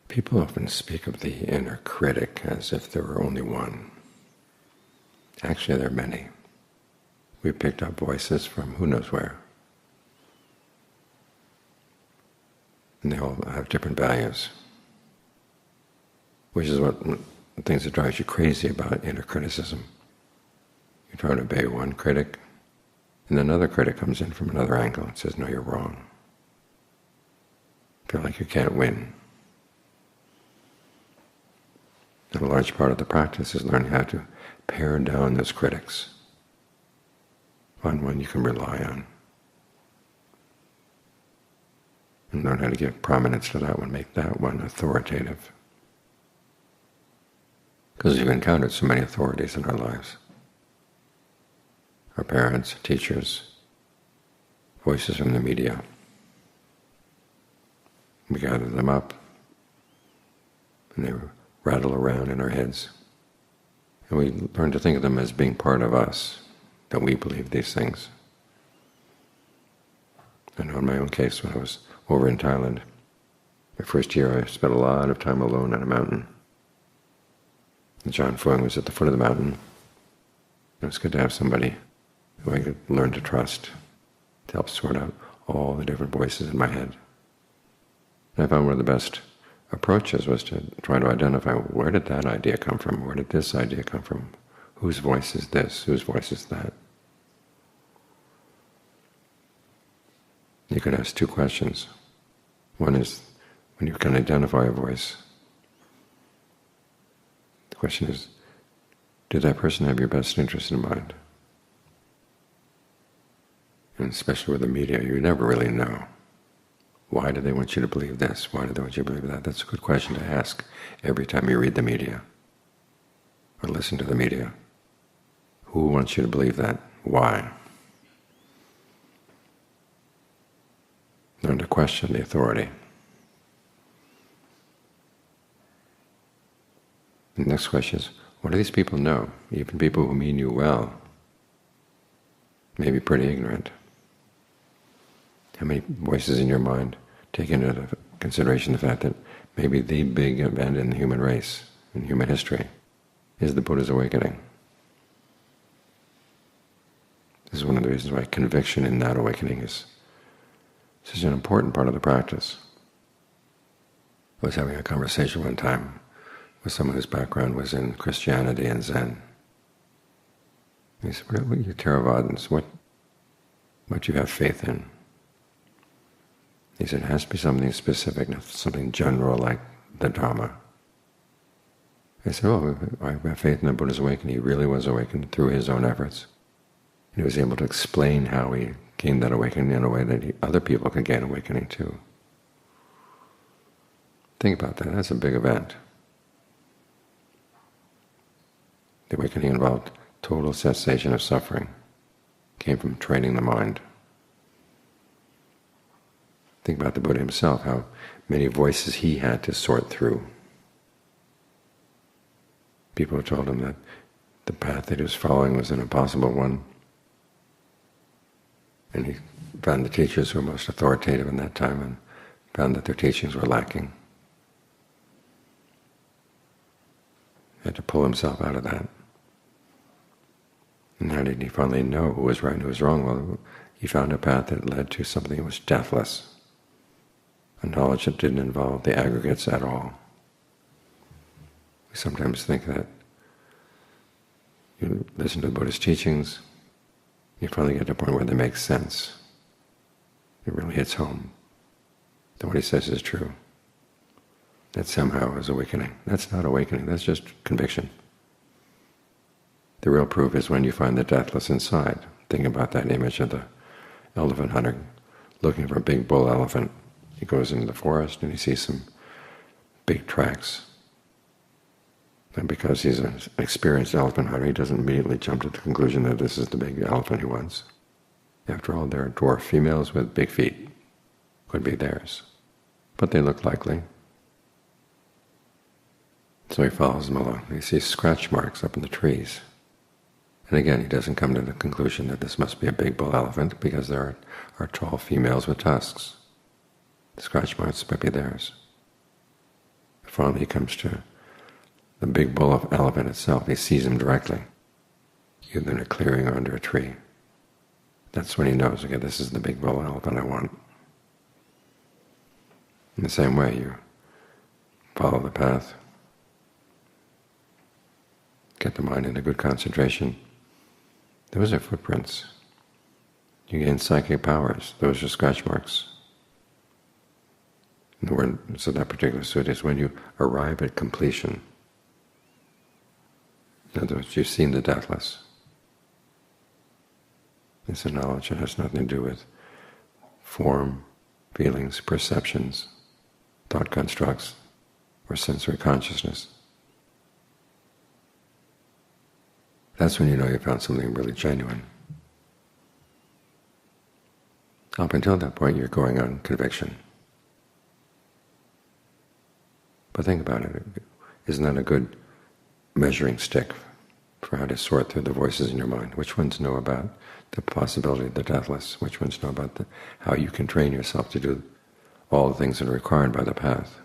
People often speak of the inner critic as if there were only one. Actually, there are many. We picked up voices from who knows where. And they all have different values, which is what the things that drives you crazy about inner criticism. You try to obey one critic, and another critic comes in from another angle and says, no, you're wrong. Feel like you can't win. And a large part of the practice is learning how to pare down those critics. Find one you can rely on. And learn how to give prominence to that one, make that one authoritative. Because we've encountered so many authorities in our lives. Our parents, teachers, voices from the media. We gather them up, and they rattle around in our heads. And we learn to think of them as being part of us, that we believe these things. I know in my own case, when I was over in Thailand, my first year I spent a lot of time alone on a mountain. And John Fuang was at the foot of the mountain. It was good to have somebody who I could learn to trust, to help sort out all the different voices in my head. And I found one of the best approaches was to try to identify, where did that idea come from? Where did this idea come from? Whose voice is this? Whose voice is that? You can ask two questions. One is, when you can identify a voice, the question is, did that person have your best interest in mind? And especially with the media, you never really know. Why do they want you to believe this? Why do they want you to believe that? That's a good question to ask every time you read the media or listen to the media. Who wants you to believe that? Why? Learn to question the authority. The next question is, what do these people know? Even people who mean you well may be pretty ignorant. How many voices in your mind take into consideration the fact that maybe the big event in the human race, in human history, is the Buddha's awakening? This is one of the reasons why conviction in that awakening is such an important part of the practice. I was having a conversation one time with someone whose background was in Christianity and Zen. He said, what are you Theravadins? What do you have faith in? He said, it has to be something specific, not something general like the Dhamma. I said, oh, I have faith in the Buddha's awakening. He really was awakened through his own efforts. And he was able to explain how he gained that awakening in a way that other people could gain awakening too. Think about that. That's a big event. The awakening involved total cessation of suffering. It came from training the mind. Think about the Buddha himself, how many voices he had to sort through. People told him that the path that he was following was an impossible one, and he found the teachers who were most authoritative in that time and found that their teachings were lacking. He had to pull himself out of that. And how did he finally know who was right and who was wrong? Well, he found a path that led to something that was deathless, a knowledge that didn't involve the aggregates at all. We sometimes think that you listen to the Buddha's teachings, you finally get to a point where they make sense. It really hits home that what he says is true. That somehow is awakening. That's not awakening, that's just conviction. The real proof is when you find the deathless inside. Think about that image of the elephant hunter looking for a big bull elephant. He goes into the forest and he sees some big tracks. And because he's an experienced elephant hunter, he doesn't immediately jump to the conclusion that this is the big elephant he wants. After all, there are dwarf females with big feet. Could be theirs. But they look likely. So he follows them along. He sees scratch marks up in the trees. And again, he doesn't come to the conclusion that this must be a big bull elephant because there are tall females with tusks. The scratch marks might be theirs. finally he comes to the big bull elephant itself. He sees him directly, either in a clearing or under a tree. That's when he knows, okay, this is the big bull elephant I want. In the same way, you follow the path, get the mind into good concentration. Those are footprints. You gain psychic powers. Those are scratch marks. And the word, so that particular sutta is when you arrive at completion. In other words, you've seen the deathless. It's a knowledge that has nothing to do with form, feelings, perceptions, thought constructs, or sensory consciousness. That's when you know you found something really genuine. Up until that point, you're going on conviction. But think about it. Isn't that a good measuring stick for how to sort through the voices in your mind? Which ones know about the possibility of the deathless? Which ones know about how you can train yourself to do all the things that are required by the path?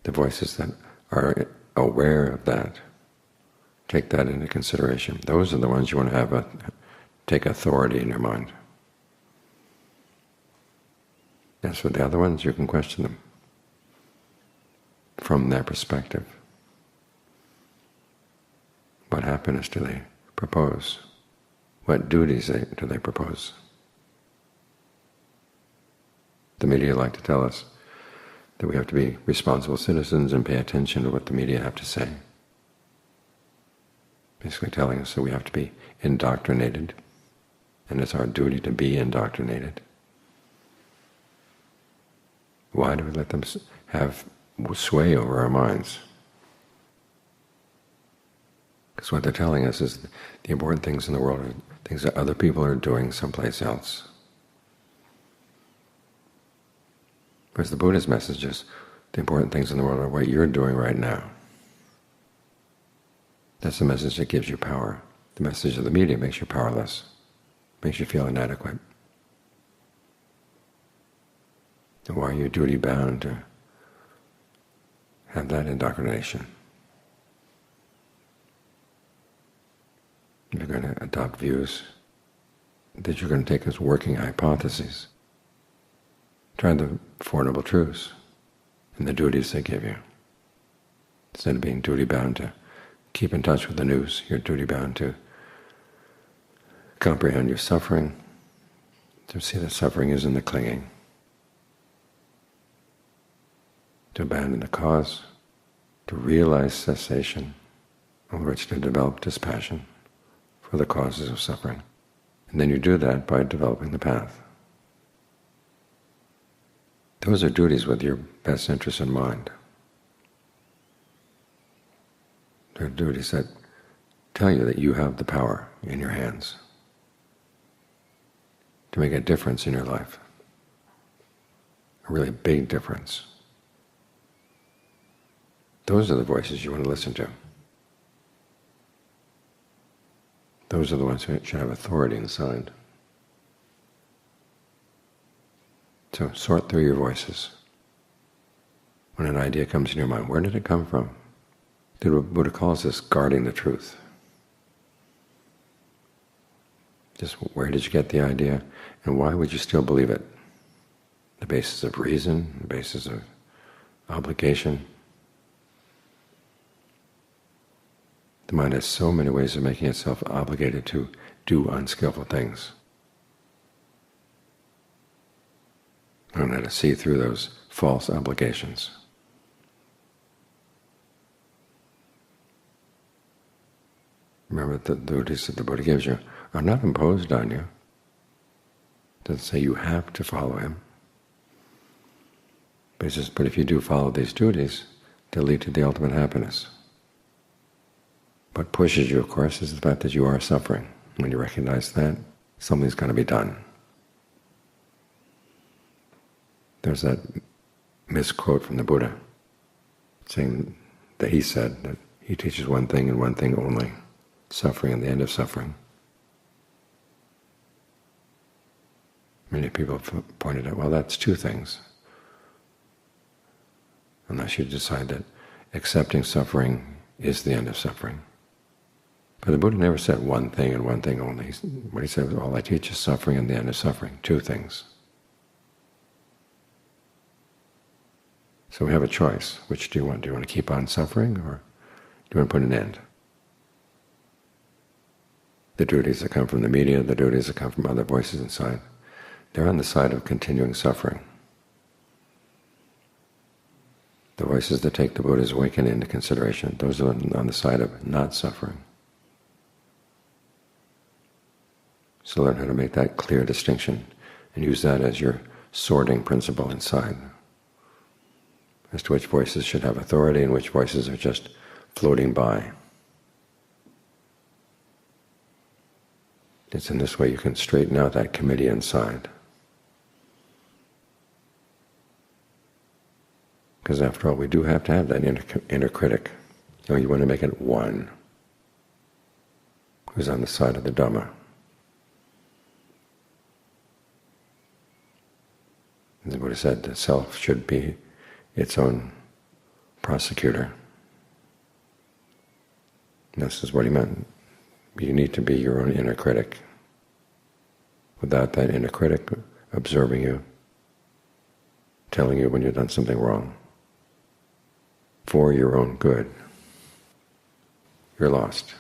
The voices that are aware of that, take that into consideration. Those are the ones you want to have take authority in your mind. As for the other ones, you can question them from their perspective. What happiness do they propose? What duties do they propose? The media like to tell us that we have to be responsible citizens and pay attention to what the media have to say. Basically telling us that we have to be indoctrinated, and it's our duty to be indoctrinated. Why do we let them have sway over our minds? Because what they're telling us is the important things in the world are things that other people are doing someplace else. Whereas the Buddha's message is the important things in the world are what you're doing right now. That's the message that gives you power. The message of the media makes you powerless, makes you feel inadequate. And why are you duty bound to have that indoctrination? You're going to adopt views that you're going to take as working hypotheses. Try the Four Noble Truths and the duties they give you. Instead of being duty-bound to keep in touch with the news, you're duty-bound to comprehend your suffering, to see that suffering is in the clinging, to abandon the cause, to realize cessation, over which to develop dispassion for the causes of suffering. And then you do that by developing the path. Those are duties with your best interest in mind. They're duties that tell you that you have the power in your hands to make a difference in your life, a really big difference. Those are the voices you want to listen to. Those are the ones who should have authority inside. So sort through your voices. When an idea comes in your mind, where did it come from? The Buddha calls this guarding the truth. Just where did you get the idea, and why would you still believe it? The basis of reason, the basis of obligation. The mind has so many ways of making itself obligated to do unskillful things. Learn how to see through those false obligations. Remember, the duties that the Buddha gives you are not imposed on you. It doesn't say you have to follow him. But he says, but if you do follow these duties, they'll lead to the ultimate happiness. What pushes you, of course, is the fact that you are suffering. When you recognize that, something's got to be done. There's that misquote from the Buddha, saying that he said that he teaches one thing and one thing only, suffering and the end of suffering. Many people pointed out, well, that's two things. unless you decide that accepting suffering is the end of suffering. But the Buddha never said one thing and one thing only. What he said was, all I teach is suffering and the end of suffering, two things. So we have a choice. Which do you want? Do you want to keep on suffering, or do you want to put an end? The duties that come from the media, the duties that come from other voices inside, they're on the side of continuing suffering. The voices that take the Buddha's awakening into consideration, those are on the side of not suffering. So learn how to make that clear distinction and use that as your sorting principle inside, as to which voices should have authority and which voices are just floating by. It's in this way you can straighten out that committee inside. Because after all, we do have to have that inner critic. You want to make it one, who's on the side of the Dhamma. As the Buddha said, the self should be its own prosecutor. And this is what he meant. You need to be your own inner critic. Without that inner critic observing you, telling you when you've done something wrong, for your own good, you're lost.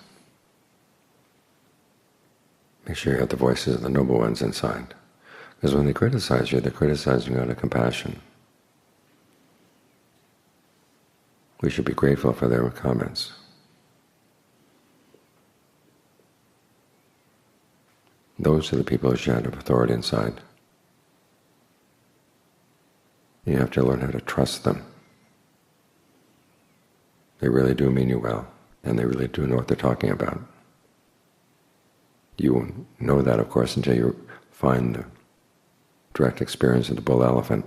Make sure you have the voices of the noble ones inside. Because when they criticize you, they're criticizing you out of compassion. We should be grateful for their comments. Those are the people who should have authority inside. You have to learn how to trust them. They really do mean you well, and they really do know what they're talking about. You won't know that, of course, until you find the direct experience of the bull elephant.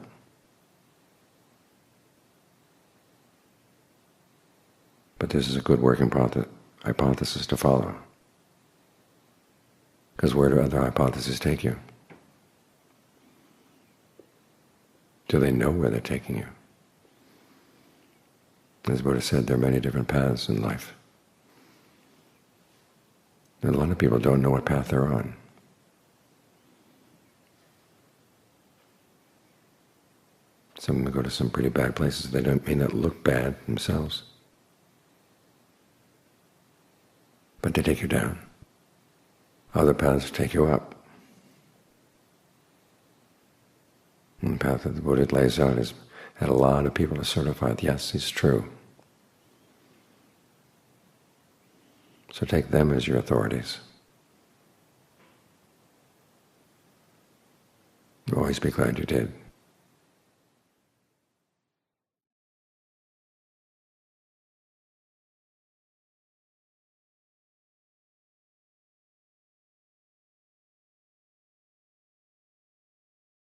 But this is a good working hypothesis to follow. Because where do other hypotheses take you? Do they know where they're taking you? As Buddha said, there are many different paths in life. And a lot of people don't know what path they're on. Some of them go to some pretty bad places. They may not look bad themselves, but they take you down. Other paths take you up. And the path that the Buddha lays out has had a lot of people to certify that, yes, it's true. So take them as your authorities. Always be glad you did.